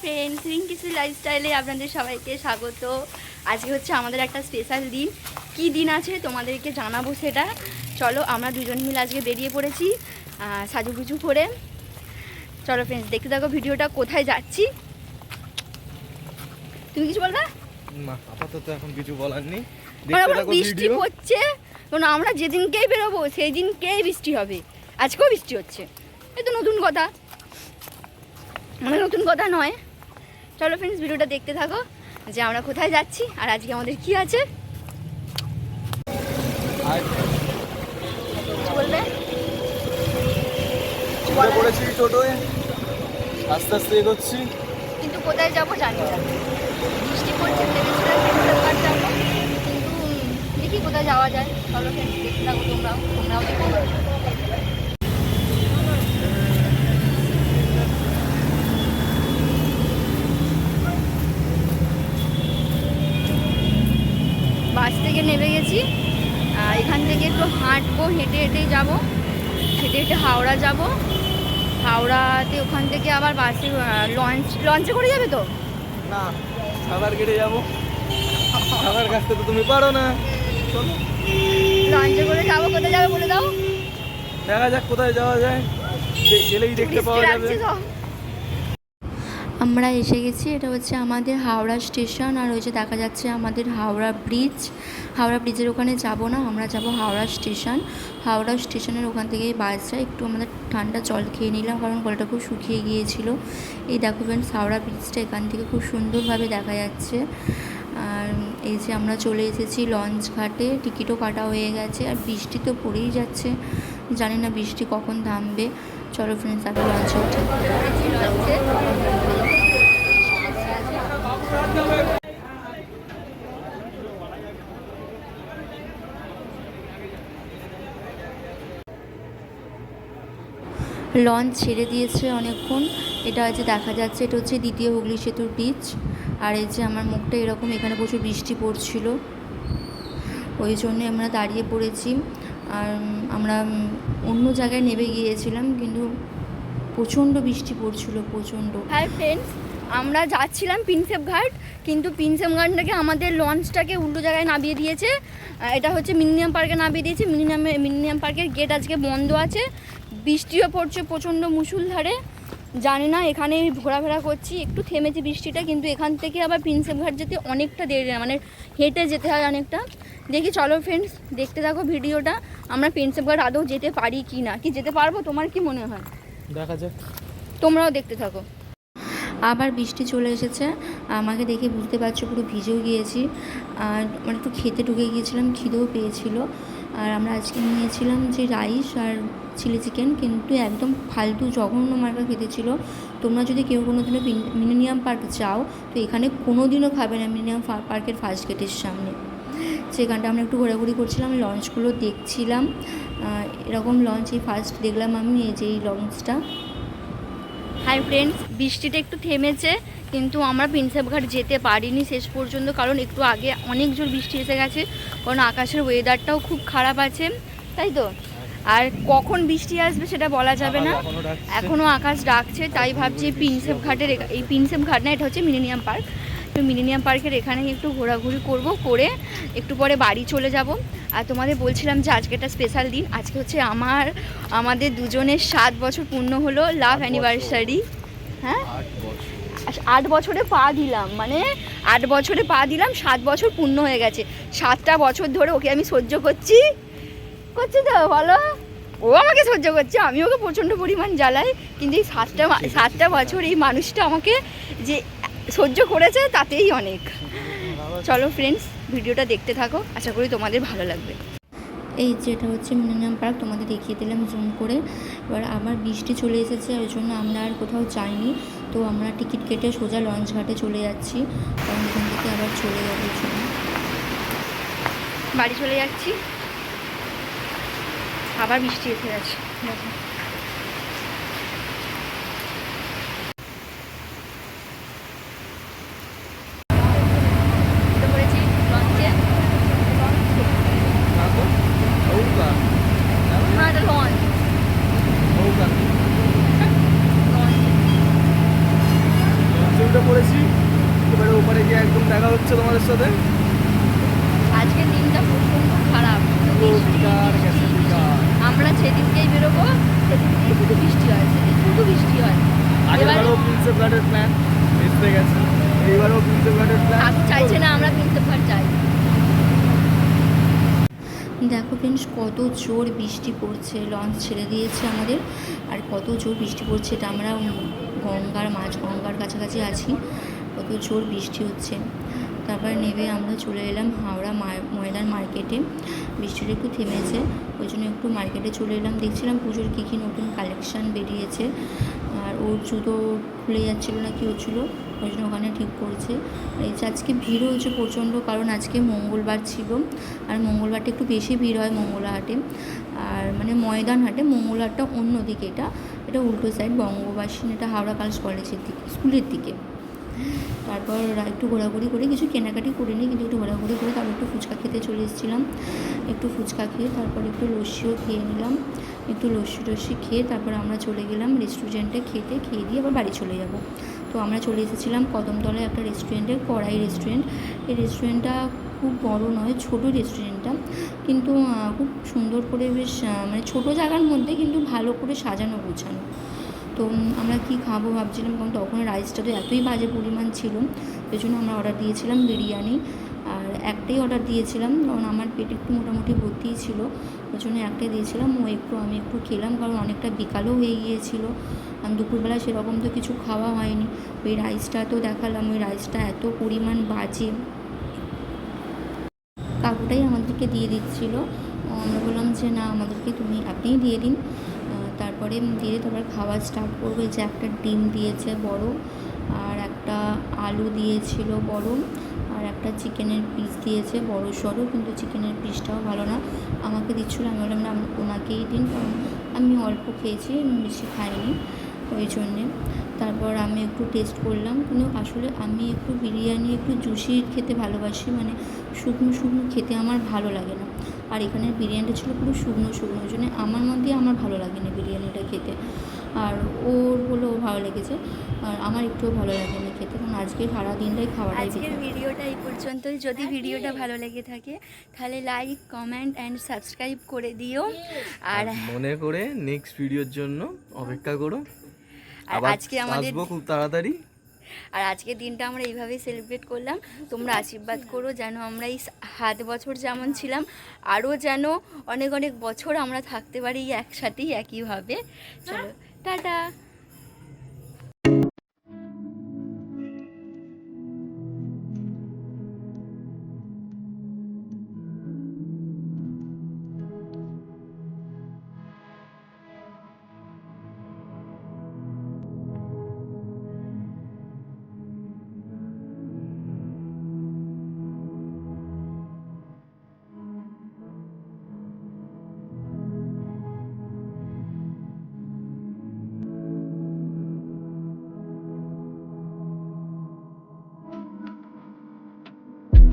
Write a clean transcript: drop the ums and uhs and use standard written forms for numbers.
Friends, রিঙ্কিসি লাইফস্টাইলে আপনাদের সবাইকে স্বাগত। আজকে হচ্ছে আমাদের একটা স্পেশাল দিন। কি দিন আছে তোমাদেরকে জানাবো সেটা। চলো আমরা দুজন মিলে আজকে বেরিয়ে পড়েছি সাজুগুজু করে। চলো ফ্রেন্ডস দেখতে থাকো ভিডিওটা, কোথায় যাচ্ছি। তুমি কিছু বলবে? না, আপাতত এখন কিছু বলার নেই। বৃষ্টি হচ্ছে, কারণ আমরা যেদিনকেই বেরোবো সেই দিনকেই বৃষ্টি হবে। আজকেও বৃষ্টি হচ্ছে, এই তো নতুন কথা, মানে নতুন কথা নয়। চলো ফ্রেন্ডস ভিডিওটা দেখতে থাকো যে আমরা কোথায় যাচ্ছি আর আজকে আমাদের কি আছে। বলবে পড়েছি টোটোয়, আস্তে আস্তে এগোচ্ছি, কিন্তু কোথায় যাবো জানি না। বৃষ্টি পড়ছে, ভেবেছিলাম পেট্রোল যাবো, কিন্তু দেখি কোথায় যাওয়া যায়। চলো ফ্রেন্ডস দেখতে থাকো, তোমরাও দেখতে পারো। বাস থেকে নেমে গেছি, এখান থেকে একটু হাঁটবো, হেঁটে হেঁটেই যাবো, হেঁটে হেঁটে হাওড়া যাব। হাওড়াতে ওখান থেকে আবার বাসে লঞ্চে করে যাবে তো না, সাঁতার কেটে যাবো। সাঁতার কাটতে তো তুমি পারো না, চলো লঞ্চে করে যাবো। কোথায় যাবে বলে দাও, দেখা যাক কোথায় যাওয়া যায়, গেলেই দেখতে পাওয়া যাবে। আমরা এসে গেছি, এটা হচ্ছে আমাদের হাওড়া স্টেশন। আর ওই যে দেখা যাচ্ছে আমাদের হাওড়া ব্রিজ। হাওড়া ব্রিজের ওখানে যাব না, আমরা যাব হাওড়া স্টেশন। হাওড়া স্টেশনের ওখান থেকেই বাস যায়। একটু আমাদের ঠান্ডা জল খেয়ে নিলাম, কারণ গলাটা খুব শুকিয়ে গিয়েছিল। এই দেখো ফ্রেন্ডস, হাওড়া ব্রিজটা এখান থেকে খুব সুন্দরভাবে দেখা যাচ্ছে। আর এই যে আমরা চলে এসেছি লঞ্চ ঘাটে, টিকিটও কাটা হয়ে গেছে। আর বৃষ্টি তো পড়েই যাচ্ছে, জানি না বৃষ্টি কখন থামবে। চলো ফ্রেন্ডস আগে লঞ্চে উঠি। লঞ্চ ছেড়ে দিয়েছে অনেকক্ষণ। এটা যে দেখা যাচ্ছে, এটা হচ্ছে দ্বিতীয় হুগলি সেতুর ব্রিজ। আর এই যে আমার মুখটা এরকম, এখানে প্রচুর বৃষ্টি পড়ছিল, ওই জন্যে আমরা দাঁড়িয়ে পড়েছি। আর আমরা অন্য জায়গায় নেমে গিয়েছিলাম, কিন্তু প্রচণ্ড বৃষ্টি পড়ছিল, প্রচণ্ড। হাই ফ্রেন্ডস, আমরা যাচ্ছিলাম প্রিন্সেপ ঘাট, কিন্তু প্রিন্সেপ ঘাট থেকে আমাদের লঞ্চটাকে উল্টো জায়গায় নামিয়ে দিয়েছে। এটা হচ্ছে মিলেনিয়াম পার্কে নামিয়ে দিয়েছে। মিলেনিয়াম পার্কের গেট আজকে বন্ধ আছে, বৃষ্টিও পড়ছে প্রচণ্ড মুষলধারে। জানি না, এখানে ঘোরাফেরা করছি, একটু থেমেছে বৃষ্টিটা, কিন্তু এখান থেকে আবার প্রিন্সেপ ঘাট যেতে অনেকটা দেরি, মানে হেঁটে যেতে হয় অনেকটা। দেখি চলো ফ্রেন্ডস দেখতে থাকো ভিডিওটা, আমরা প্রিন্সেপ ঘাট আদৌ যেতে পারি কি না, কি যেতে পারবো, তোমার কি মনে হয়? দেখা যাক, তোমরাও দেখতে থাকো। আবার বৃষ্টি চলে এসেছে, আমাকে দেখে বুঝতে পারছো পুরো ভিজেও গিয়েছি। আর মানে একটু খেতে ঢুকে গিয়েছিলাম, খিদেও পেয়েছিল। আর আমরা আজকে নিয়েছিলাম যে রাইস আর চিলি চিকেন, কিন্তু একদম ফালতু জঘন্য মার্কা খেতে ছিল। তোমরা যদি কেউ কোনো দিনও মিলেনিয়াম পার্ক যাও, তো এখানে কোনো দিনও খাবে না, মিলেনিয়াম পার্কের ফার্স্ট গেটের সামনে। সেখানটা আমরা একটু ঘোরাঘুরি করছিলাম, লঞ্চগুলো দেখছিলাম। এরকম লঞ্চ এই ফার্স্ট দেখলাম আমি, এই যে এই লঞ্চটা। হাই ফ্রেন্ডস, বৃষ্টিটা একটু থেমেছে, কিন্তু আমরা প্রিন্সেপ ঘাট যেতে পারিনি শেষ পর্যন্ত, কারণ একটু আগে অনেক জোর বৃষ্টি এসে গেছে। কারণ আকাশের ওয়েদারটাও খুব খারাপ আছে, তাই তো। আর কখন বৃষ্টি আসবে সেটা বলা যাবে না, এখনও আকাশ ডাকছে। তাই ভাবছি প্রিন্সেপ ঘাটের, এই প্রিন্সেপ ঘাট না, এটা হচ্ছে মিলেনিয়াম পার্ক। তো মিলেনিয়াম পার্কের এখানে একটু ঘোরাঘুরি করব, করে একটু পরে বাড়ি চলে যাব। আর তোমাদের বলছিলাম যে আজকে একটা স্পেশাল দিন, আজকে হচ্ছে আমাদের দুজনের 7 বছর পূর্ণ হলো, লাভ অ্যানিভার্সারি। হ্যাঁ, 8 বছরে পা দিলাম, মানে 8 বছরে পা দিলাম, 7 বছর পূর্ণ হয়ে গেছে। 7টা বছর ধরে ওকে আমি সহ্য করছি তো বলো, ও আমাকে সহ্য করছে, আমি ওকে প্রচণ্ড পরিমাণ জ্বালাই। কিন্তু এই 7টা বছর এই মানুষটা আমাকে যে সহ্য করেছে তাতেই অনেক। চলো ফ্রেন্ডস ভিডিওটা দেখতে থাকো, আশা করি তোমাদের ভালো লাগবে। এই যেটা হচ্ছে মিলেনিয়াম পার্ক, তোমাদের দেখিয়ে দিলাম জুম করে। এবার আবার বৃষ্টি চলে এসেছে, ওই জন্য আমরা আর কোথাও যাইনি। তো আমরা টিকিট কেটে সোজা লঞ্চ ঘাটে চলে যাচ্ছি, কারণ এখান থেকে আবার চলে যাবে, জন্য বাড়ি চলে যাচ্ছি। আবার বৃষ্টি এসে গেছে, দেখো। বিকার গেছে বিকার। আমরা যেদিনকেই বেরোবো সেদিনকেই শুধু বৃষ্টি হয়, সেদিন শুধু বৃষ্টি হয়। আগেরবারও প্রিন্সেপ ঘাটের প্ল্যান মিস হয়ে গেছে, এইবারও প্রিন্সেপ ঘাটের প্ল্যান কাকু চাইছে না আমরা প্রিন্সেপ ঘাট যাই। দেখো ফ্রেন্ডস কত জোর বৃষ্টি পড়ছে, লঞ্চ ছেড়ে দিয়েছে আমাদের, আর কত জোর বৃষ্টি পড়ছে। এটা আমরা গঙ্গার কাছাকাছি আছি, কত জোর বৃষ্টি হচ্ছে। তারপরে নেমে আমরা চলে এলাম হাওড়া ময়দান মার্কেটে। বৃষ্টিটা একটু থেমেছে, ওই জন্য একটু মার্কেটে চলে এলাম। দেখছিলাম পুজোর কী কী নতুন কালেকশান বেরিয়েছে, আর ওর জুতো খুলে যাচ্ছিলো না কি হচ্ছিলো, ওই জন্য ওখানে ঠিক করছে। এই যে আজকে ভিড়ও হচ্ছে প্রচণ্ড, কারণ আজকে মঙ্গলবার ছিল, আর মঙ্গলবারটা একটু বেশি ভিড় হয় মঙ্গলা হাটে। আর মানে ময়দান হাটে, মঙ্গলবারটা অন্যদিকে, এটা উল্টো সাইড, বঙ্গবাসী, এটা হাওড়া গার্লস কলেজের দিকে, স্কুলের দিকে। তারপর একটু ঘোরাঘুরি করে, কিছু কেনাকাটি করিনি, কিন্তু একটু ঘোরাঘুরি করে তারপর একটু ফুচকা খেতে চলে এসেছিলাম। একটু ফুচকা খেয়ে তারপর একটু লস্যিও খেয়ে নিলাম। একটু লস্যি খেয়ে তারপর আমরা চলে গেলাম রেস্টুরেন্টে খেয়ে দিয়ে আবার বাড়ি চলে যাব। তো আমরা চলে এসেছিলাম কদমতলায় একটা রেস্টুরেন্টে, কড়াই রেস্টুরেন্ট। এই রেস্টুরেন্টটা খুব বড় নয়, ছোটো রেস্টুরেন্টটা, কিন্তু খুব সুন্দর করে বেশ মানে ছোটো জায়গার মধ্যে কিন্তু ভালো করে সাজানো গোছানো। তো আমরা কি খাবো ভাবছিলাম, কারণ তখন রাইসটা তো এতই বাজে পরিমাণ ছিল, ওই জন্য আমরা অর্ডার দিয়েছিলাম বিরিয়ানি। আর একটাই অর্ডার দিয়েছিলাম, কারণ আমার পেট একটু মোটামুটি ভর্তিই ছিল, ওই জন্য একটাই দিয়েছিলাম। আমি একটু খেলাম, কারণ অনেকটা বিকালও হয়ে গিয়েছিলো। দুপুরবেলা সেরকম তো কিছু খাওয়া হয়নি। ওই রাইসটা তো দেখালাম, ওই রাইসটা এত পরিমাণ বাজে, কাকুটাই আমাদেরকে দিয়ে দিচ্ছিলো। আমরা বললাম যে না, আপনিই দিয়ে দিন। তারপরে খাওয়া স্টার্ট করবো। যে একটা ডিম দিয়েছে বড়, আর একটা আলু দিয়েছিল বড়, আর একটা চিকেনের পিস দিয়েছে বড় সড়ো, কিন্তু চিকেনের পিসটাও ভালো না। আমাকে দিচ্ছিলো, আমি বললাম না ওনাকেই দিন, কারণ আমি অল্প খেয়েছি, বেশি খাইনি, ওই জন্যে। তারপর আমি একটু টেস্ট করলাম, কিন্তু আসলে আমি একটু বিরিয়ানি একটু জুসি খেতে ভালোবাসি, মানে শুকনো খেতে আমার ভালো লাগে না। আর এখানের বিরিয়ানিটা ছিল পুরো শুকনো, ওই জন্য আমার ভালো লাগেনি বিরিয়ানিটা খেতে। আর ওর হলো ভালো লেগেছে, আর আমার একটুও ভালো লাগেনি খেতে, কারণ আজকে সারা দিনটাই খাওয়াটাই আজকের বেকার। ভিডিওটা এই পর্যন্তই। যদি ভিডিওটা ভালো লেগে থাকে তাহলে লাইক, কমেন্ট অ্যান্ড সাবস্ক্রাইব করে দিও। আর মনে করে নেক্সট ভিডিওর জন্য অপেক্ষা করো, আর আবার আজকে আমাদের আসবো খুব তাড়াতাড়ি। আর আজকের দিনটা আমরা এইভাবেই সেলিব্রেট করলাম। তোমরা আশীর্বাদ করো যেন আমরা এই 7 বছর যেমন ছিলাম, আরও যেন অনেক অনেক বছর আমরা থাকতে পারি একসাথেই একইভাবে। চলো টাটা।